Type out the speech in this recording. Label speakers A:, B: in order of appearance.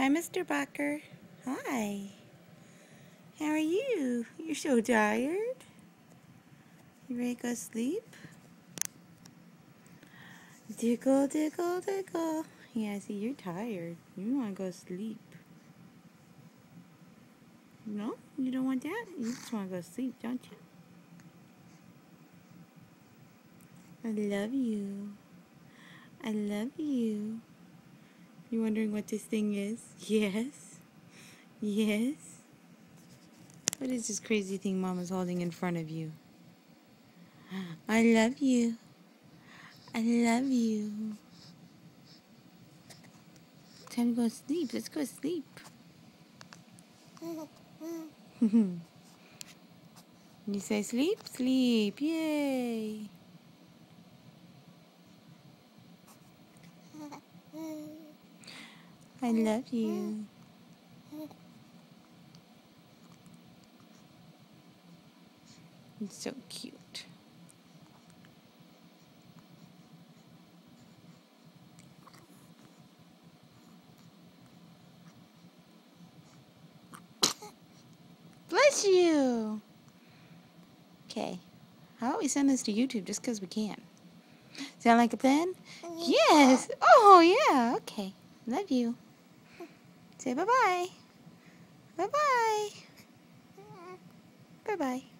A: Hi, Mr. Bucker. Hi. How are you? You're so tired. You ready to go sleep? Tickle, tickle, tickle. Yeah, see, you're tired. You want to go sleep. No? You don't want that? You just want to go sleep, don't you? I love you. I love you. You wondering what this thing is? Yes. Yes. What is this crazy thing Mama's holding in front of you? I love you. I love you. Time to go sleep. Let's go sleep. You say sleep? Sleep. Yay. I love you. It's so cute. Bless you. Okay. How about we send this to YouTube just because we can? Sound like a plan? Yes. Oh, yeah. Okay. Love you. Say bye-bye. Bye-bye. Bye-bye.